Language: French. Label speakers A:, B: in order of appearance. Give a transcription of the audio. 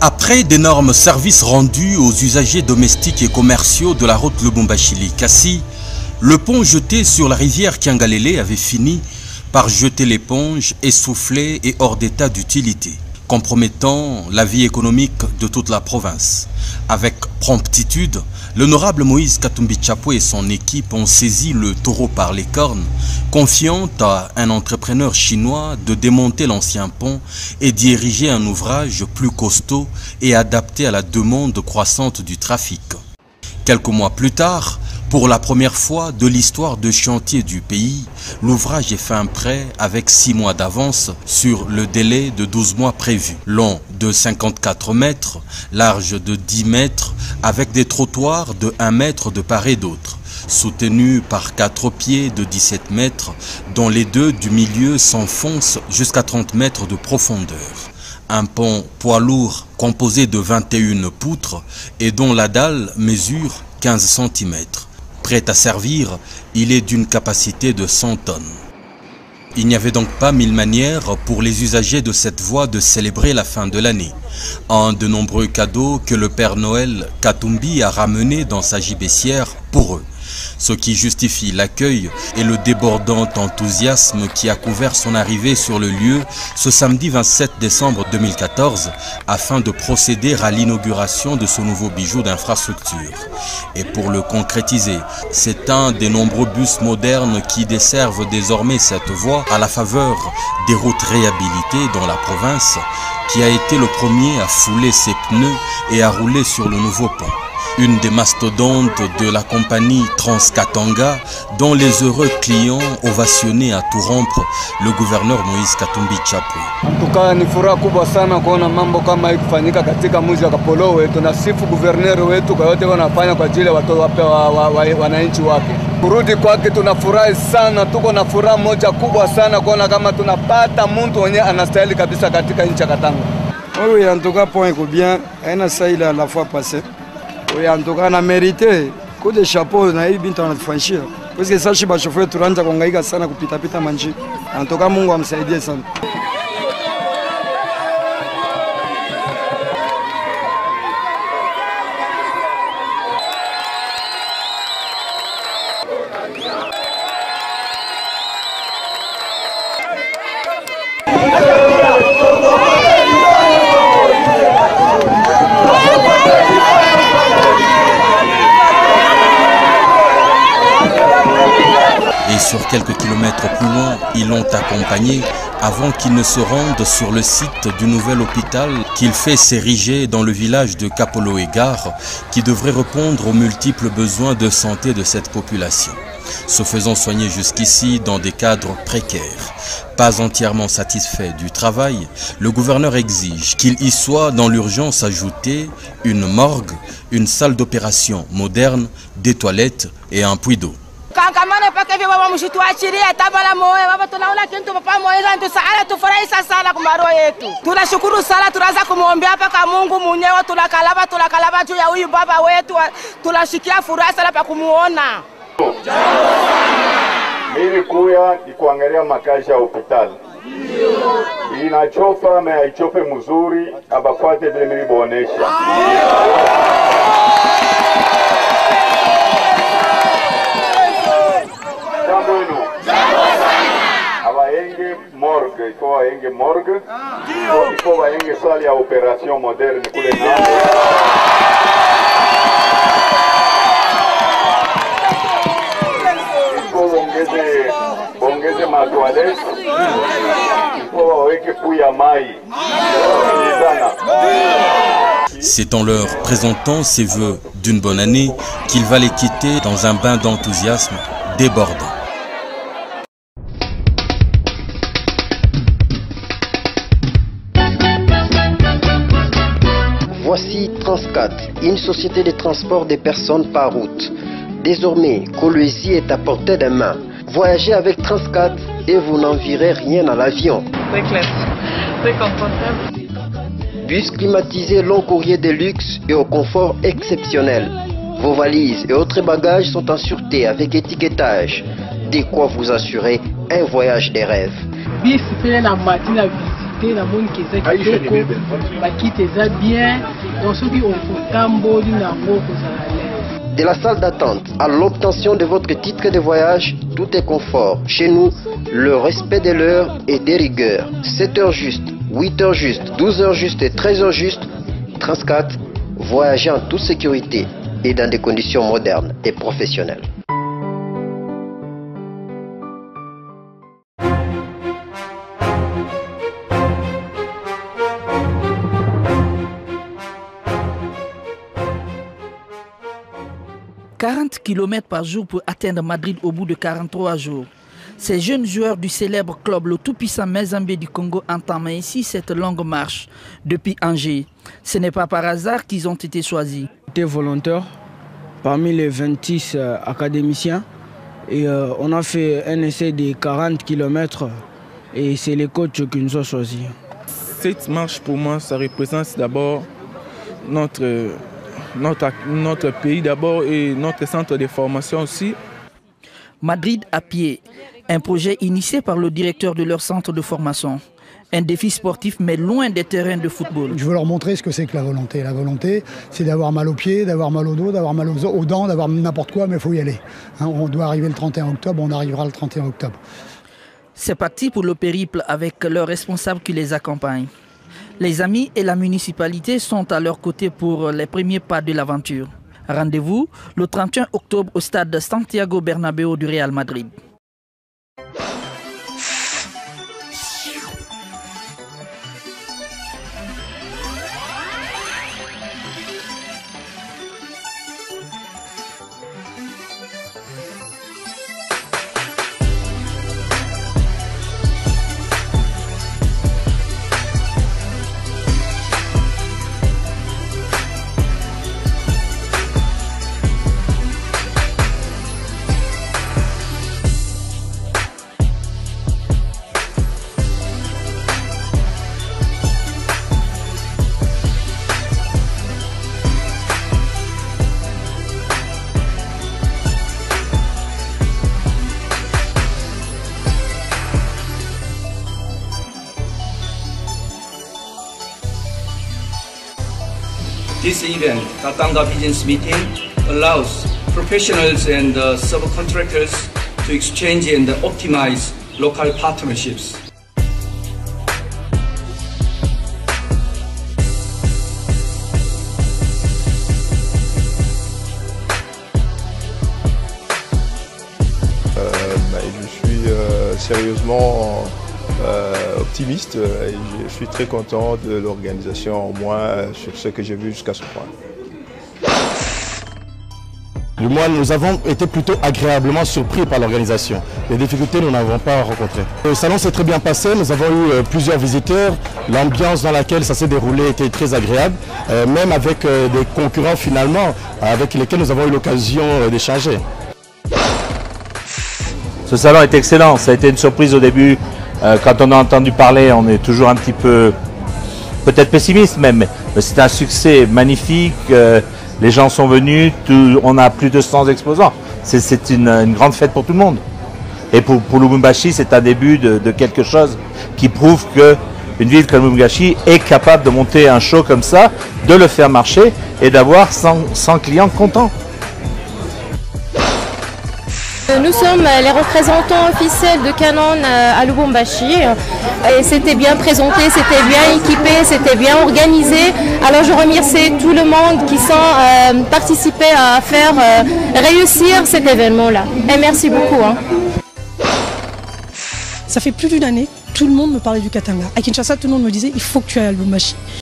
A: Après d'énormes services rendus aux usagers domestiques et commerciaux de la route Lubumbashi-Likasi, le pont jeté sur la rivière Kiangalele avait fini par jeter l'éponge, essoufflé et hors d'état d'utilité, compromettant la vie économique de toute la province. Avec promptitude, l'honorable Moïse Katumbi Tshapwe et son équipe ont saisi le taureau par les cornes, confiant à un entrepreneur chinois de démonter l'ancien pont et d'y ériger un ouvrage plus costaud et adapté à la demande croissante du trafic. Quelques mois plus tard, pour la première fois de l'histoire de chantier du pays, l'ouvrage est fin prêt avec 6 mois d'avance sur le délai de 12 mois prévu. Long de 54 mètres, large de 10 mètres, avec des trottoirs de 1 mètre de part et d'autre, soutenu par 4 pieds de 17 mètres, dont les 2 du milieu s'enfoncent jusqu'à 30 mètres de profondeur. Un pont poids lourd composé de 21 poutres et dont la dalle mesure 15 cm. Prêt à servir, il est d'une capacité de 100 tonnes. Il n'y avait donc pas 1000 manières pour les usagers de cette voie de célébrer la fin de l'année. Un de nombreux cadeaux que le Père Noël Katumbi a ramenés dans sa gibecière pour eux. Ce qui justifie l'accueil et le débordant enthousiasme qui a couvert son arrivée sur le lieu ce samedi 27 décembre 2014 afin de procéder à l'inauguration de ce nouveau bijou d'infrastructure. Et pour le concrétiser, c'est un des nombreux bus modernes qui desservent désormais cette voie à la faveur des routes réhabilitées dans la province qui a été le premier à fouler ses pneus et à rouler sur le nouveau pont. Une des mastodontes de la compagnie Transkatanga, dont les heureux clients ovationnaient à tout rompre le gouverneur Moïse Katumbi Tshapwe.
B: En tout cas, ni furaha kubwa sana kuona mambo kama hii kufanyika katika mji wa Kapolo wetu, na sifu gouverneur wetu kwa yote wanafanya kwa ajili ya wananchi wake. Kurudi kwake tunafurahi sana, tuko na furaha moja kubwa sana kuona kama tunapata mtu mwenye anastahili kabisa katika nchi ya Katanga.
C: Oui, en tout cas, point est bien, elle a ça la fois passée. Oui, en tout cas, on a mérité coup de chapeau na hii bintu anatufanyishia. Parce que sasa shiba chauffeur tunaanza kuhangaika sana kupita pita manji. En tout cas, Mungu amsaidie sana.
A: Et sur quelques kilomètres plus loin, ils l'ont accompagné avant qu'il ne se rende sur le site du nouvel hôpital qu'il fait s'ériger dans le village de Kapolo-Égard, qui devrait répondre aux multiples besoins de santé de cette population. Se faisant soigner jusqu'ici dans des cadres précaires. Pas entièrement satisfait du travail, le gouverneur exige qu'il y soit dans l'urgence ajoutée une morgue, une salle d'opération moderne, des toilettes et un puits d'eau.
D: Kangamane paka hivi baba mshituachilia tabala moyo baba, tunaona kitu papa moyo ndio saala tufurahisha sana kwa maro yetu. Tunashukuru sana, tunaanza kumwombea paka Mungu mwenyewe, tunakalaba juu ya huyu baba wetu, tunashikia furaha sana pa kumuona.
E: Mimi kuya ni kuangalia makazi ya hospitali. Inachofa na haichofe mzuri, abafuate vile nilivyoonyesha. Abaenge morgue, il faut abaenge morgue. Il faut abaenge salle ya opération moderne kule nao. Il faut ongeze ma toilette. Il faut aweke puya mai.
A: C'est en leur présentant ses vœux d'une bonne année qu'il va les quitter dans un bain d'enthousiasme débordant.
F: Voici Transcat, une société de transport des personnes par route. Désormais, Kolwezi est à portée de main. Voyagez avec Transcat et vous n'envierez rien à l'avion.
G: Très classe, très confortable.
F: Bus climatisé long courrier de luxe et au confort exceptionnel. Vos valises et autres bagages sont en sûreté avec étiquetage. De quoi vous assurer un voyage des rêves.
G: Bis, c'est la matinée.
H: côté la monde qui est kitoko bakite eza bien donc soki ofotamboli nango kozala l'aise.
F: De la salle d'attente à l'obtention de votre titre de voyage, tout est confort. Chez nous, le respect de l'heure et des rigueurs. 7h juste, 8h juste, 12h juste et 13h juste. Transcat, voyager en toute sécurité et dans des conditions modernes et professionnelles. «
I: 40 km par jour pour atteindre Madrid au bout de 43 jours. Ces jeunes joueurs du célèbre club, le tout-puissant Mazembe du Congo, entament ici cette longue marche depuis Angers. Ce n'est pas par hasard qu'ils ont été choisis.
J: J'étais volontaire parmi les 26 académiciens et on a fait un essai de 40 km et c'est les coachs qui nous ont choisis.
K: Cette marche pour moi, ça représente d'abord notre pays d'abord et notre centre de formation aussi.
I: Madrid à pied, un projet initié par le directeur de leur centre de formation. Un défi sportif mais loin des terrains de football.
L: Je veux leur montrer ce que c'est que la volonté. La volonté, c'est d'avoir mal aux pieds, d'avoir mal au dos, d'avoir mal aux dents, d'avoir n'importe quoi, mais il faut y aller. On doit arriver le 31 octobre, on arrivera le 31 octobre.
I: C'est parti pour le périple avec leurs responsables qui les accompagnent. Les amis et la municipalité sont à leur côté pour les premiers pas de l'aventure. Rendez-vous le 31 octobre au stade Santiago Bernabéu du Real Madrid.
M: This event, Katanga Business Meeting, allows professionals and subcontractors to exchange and optimize local partnerships.
N: Je suis sérieusement optimiste et je suis très content de l'organisation, au moins sur ce que j'ai vu jusqu'à ce point.
O: Nous avons été plutôt agréablement surpris par l'organisation. Les difficultés, nous n'avons pas rencontrées. Le salon s'est très bien passé, nous avons eu plusieurs visiteurs. L'ambiance dans laquelle ça s'est déroulé était très agréable, même avec des concurrents finalement, avec lesquels nous avons eu l'occasion d'échanger.
P: Ce salon est excellent, ça a été une surprise au début. Quand on a entendu parler, on est toujours un petit peu, peut-être pessimiste même, mais c'est un succès magnifique. Les gens sont venus, on a plus de 100 exposants. C'est une grande fête pour tout le monde. Et pour Lubumbashi, c'est un début de quelque chose qui prouve qu'une ville comme Lubumbashi est capable de monter un show comme ça, de le faire marcher et d'avoir 100 clients contents.
Q: Nous sommes les représentants officiels de Canon à Lubumbashi et c'était bien présenté, c'était bien équipé, c'était bien organisé. Alors je remercie tout le monde qui sont participé à faire réussir cet événement-là. Et merci beaucoup.
R: Ça fait plus d'une année, tout le monde me parlait du Katanga. À Kinshasa, tout le monde me disait il faut que tu ailles à Lubumbashi.